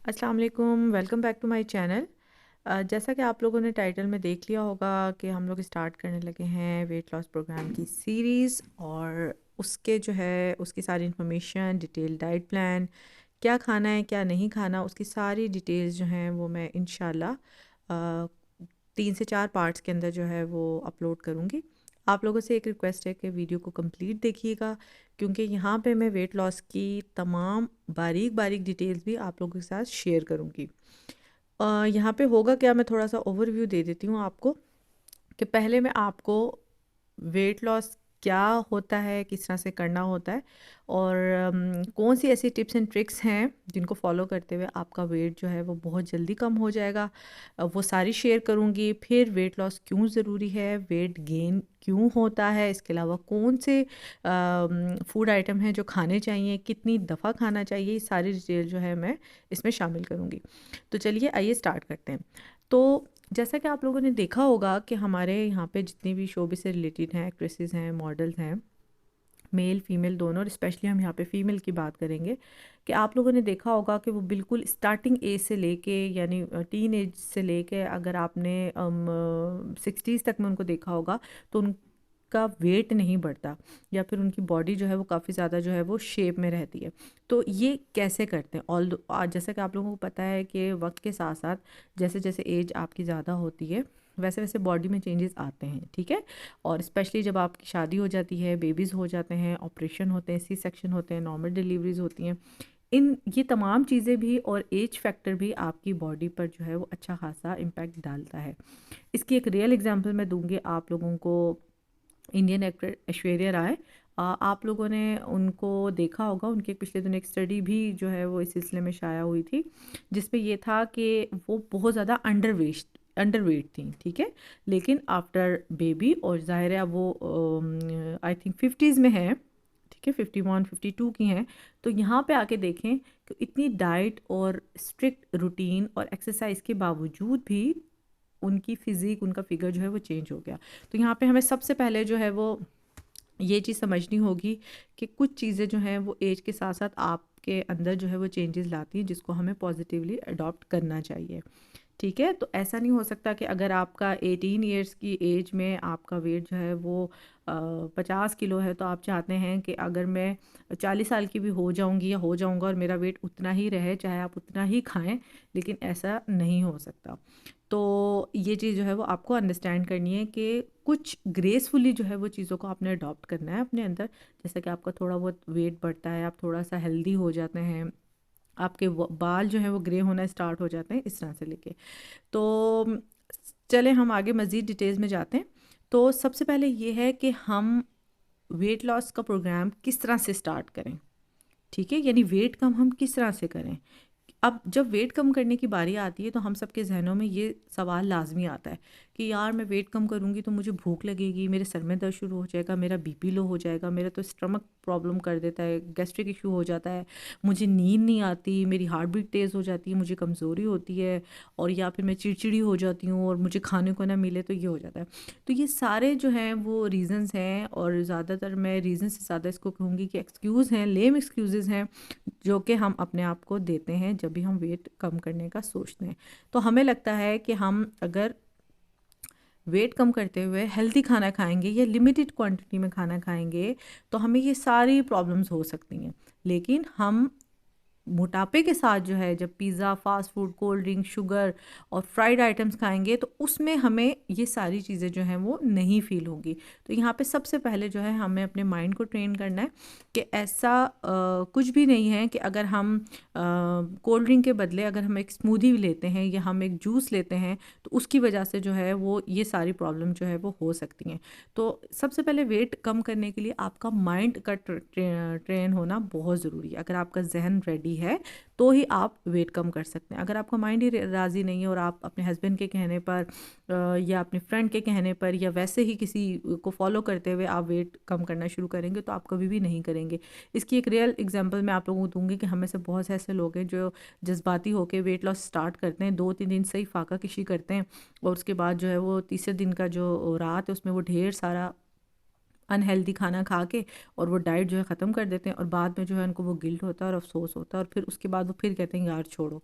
अस्सलाम वालेकुम, welcome back to my channel. जैसा कि आप लोगों ने टाइटल में देख लिया होगा कि हम लोग स्टार्ट करने लगे हैं वेट लॉस प्रोग्राम की सीरीज़, और उसके जो है उसकी सारी इन्फॉर्मेशन, डिटेल डाइट प्लान, क्या खाना है क्या नहीं खाना, उसकी सारी डिटेल्स जो हैं वो मैं इंशाल्लाह 3 से 4 पार्ट्स के अंदर जो है वो अपलोड करूँगी। आप लोगों से एक रिक्वेस्ट है कि वीडियो को कंप्लीट देखिएगा, क्योंकि यहाँ पे मैं वेट लॉस की तमाम बारीक बारीक डिटेल्स भी आप लोगों के साथ शेयर करूँगी। यहाँ पे होगा क्या, मैं थोड़ा सा ओवरव्यू दे देती हूँ आपको कि पहले मैं आपको वेट लॉस क्या होता है, किस तरह से करना होता है, और कौन सी ऐसी टिप्स एंड ट्रिक्स हैं जिनको फॉलो करते हुए आपका वेट जो है वो बहुत जल्दी कम हो जाएगा, वो सारी शेयर करूँगी। फिर वेट लॉस क्यों ज़रूरी है, वेट गेन क्यों होता है, इसके अलावा कौन से फूड आइटम हैं जो खाने चाहिए, कितनी दफ़ा खाना चाहिए, ये सारी डिटेल जो है मैं इसमें शामिल करूँगी। तो चलिए आइए स्टार्ट करते हैं। तो जैसा कि आप लोगों ने देखा होगा कि हमारे यहाँ पे जितनी भी शोबिस से रिलेटेड हैं, एक्ट्रेसेस हैं, मॉडल्स हैं, मेल फीमेल दोनों, और स्पेशली हम यहाँ पे फीमेल की बात करेंगे, कि आप लोगों ने देखा होगा कि वो बिल्कुल स्टार्टिंग एज से लेके, यानी टीन एज से लेके, अगर आपने 60s तक में उनको देखा होगा तो उनका वेट नहीं बढ़ता, या फिर उनकी बॉडी जो है वो काफ़ी ज़्यादा जो है वो शेप में रहती है। तो ये कैसे करते हैं? ऑल जैसा कि आप लोगों को पता है कि वक्त के साथ साथ जैसे जैसे एज आपकी ज़्यादा होती है वैसे वैसे बॉडी में चेंजेस आते हैं, ठीक है। और स्पेशली जब आपकी शादी हो जाती है, बेबीज़ हो जाते हैं, ऑपरेशन होते हैं, सी सेक्शन होते हैं, नॉर्मल डिलीवरीज होती हैं, ये तमाम चीज़ें भी और एज फैक्टर भी आपकी बॉडी पर जो है वो अच्छा खासा इम्पैक्ट डालता है। इसकी एक रियल एग्जांपल मैं दूंगी आप लोगों को। इंडियन एक्टर ऐश्वर्या राय, आप लोगों ने उनको देखा होगा, उनके पिछले दिनों एक स्टडी भी जो है वो इस सिलसिले में शाया हुई थी, जिसपे ये था कि वो बहुत ज़्यादा अंडरवेट थी, ठीक है। लेकिन आफ्टर बेबी, और ज़ाहिर है वो आई थिंक 50s में है, ठीक है, 51 52 की हैं, तो यहाँ पे आके देखें कि इतनी डाइट और स्ट्रिक्ट रूटीन और एक्सरसाइज के बावजूद भी उनकी फ़िज़िक, उनका फिगर जो है वो चेंज हो गया। तो यहाँ पे हमें सबसे पहले जो है वो ये चीज़ समझनी होगी कि कुछ चीज़ें जो हैं वो एज के साथ साथ आपके अंदर जो है वो चेंजेस लाती हैं, जिसको हमें पॉजिटिवली अडॉप्ट करना चाहिए, ठीक है। तो ऐसा नहीं हो सकता कि अगर आपका 18 ईयर्स की एज में आपका वेट जो है वो 50 किलो है, तो आप चाहते हैं कि अगर मैं 40 साल की भी हो जाऊंगी या हो जाऊंगा और मेरा वेट उतना ही रहे, चाहे आप उतना ही खाएं, लेकिन ऐसा नहीं हो सकता। तो ये चीज़ जो है वो आपको अंडरस्टैंड करनी है कि कुछ ग्रेसफुली जो है वो चीज़ों को आपने अडॉप्ट करना है अपने अंदर। जैसे कि आपका थोड़ा बहुत वेट बढ़ता है, आप थोड़ा सा हेल्दी हो जाते हैं, आपके बाल जो है वो ग्रे होना स्टार्ट हो जाते हैं, इस तरह से लेके। तो चले हम आगे मज़ीद डिटेल्स में जाते हैं। तो सबसे पहले ये है कि हम वेट लॉस का प्रोग्राम किस तरह से स्टार्ट करें, ठीक है, यानी वेट कम हम किस तरह से करें। अब जब वेट कम करने की बारी आती है तो हम सबके जहनों में ये सवाल लाजमी आता है कि यार मैं वेट कम करूँगी तो मुझे भूख लगेगी, मेरे सर में दर्द शुरू हो जाएगा, मेरा बीपी लो हो जाएगा, मेरा तो स्टमक प्रॉब्लम कर देता है, गैस्ट्रिक इशू हो जाता है, मुझे नींद नहीं आती, मेरी हार्ट बीट तेज़ हो जाती है, मुझे कमज़ोरी होती है, और या फिर मैं चिड़चिड़ी हो जाती हूँ और मुझे खाने को ना मिले तो ये हो जाता है। तो ये सारे जो हैं वो रीज़न्स हैं, और ज़्यादातर मैं रीज़न से ज़्यादा इसको कहूँगी कि एक्सक्यूज़ हैं, लेम एक्सक्यूज़ हैं, जो कि हम अपने आप को देते हैं जब भी हम वेट कम करने का सोचते हैं। तो हमें लगता है कि हम अगर वेट कम करते हुए हेल्दी खाना खाएंगे या लिमिटेड क्वांटिटी में खाना खाएंगे तो हमें ये सारी प्रॉब्लम्स हो सकती हैं। लेकिन हम मोटापे के साथ जो है, जब pizza, fast food, cold drink, sugar और फ्राइड आइटम्स खाएंगे तो उसमें हमें ये सारी चीज़ें जो हैं वो नहीं फील होंगी। तो यहाँ पे सबसे पहले जो है हमें अपने माइंड को ट्रेन करना है कि ऐसा कुछ भी नहीं है कि अगर हम कोल्ड ड्रिंक के बदले अगर हम एक स्मूदी लेते हैं या हम एक जूस लेते हैं तो उसकी वजह से जो है वो ये सारी प्रॉब्लम जो है वो हो सकती हैं। तो सबसे पहले वेट कम करने के लिए आपका माइंड का ट्रेन होना बहुत ज़रूरी है। अगर आपका जहन रेडी है तो ही आप वेट कम कर सकते हैं। अगर आपका माइंड ही राज़ी नहीं है और आप अपने हस्बैंड के कहने पर या अपने फ्रेंड के कहने पर या वैसे ही किसी को फॉलो करते हुए आप वेट कम करना शुरू करेंगे तो आप कभी भी नहीं करेंगे। इसकी एक रियल एग्जांपल मैं आप लोगों को दूंगी कि हमें से बहुत से ऐसे लोग हैं जो जज्बाती होकर वेट लॉस स्टार्ट करते हैं, 2-3 दिन सही फाका किशी करते हैं, और उसके बाद जो है वो तीसरे दिन का जो रात है उसमें वो ढेर सारा अनहेल्दी खाना खा के और वो डाइट जो है ख़त्म कर देते हैं, और बाद में जो है उनको वो गिल्ट होता है और अफसोस होता है, और फिर उसके बाद वो फिर कहते हैं यार छोड़ो,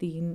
3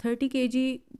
30 kg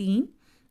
3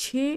6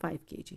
5 kg.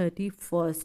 31،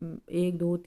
1 2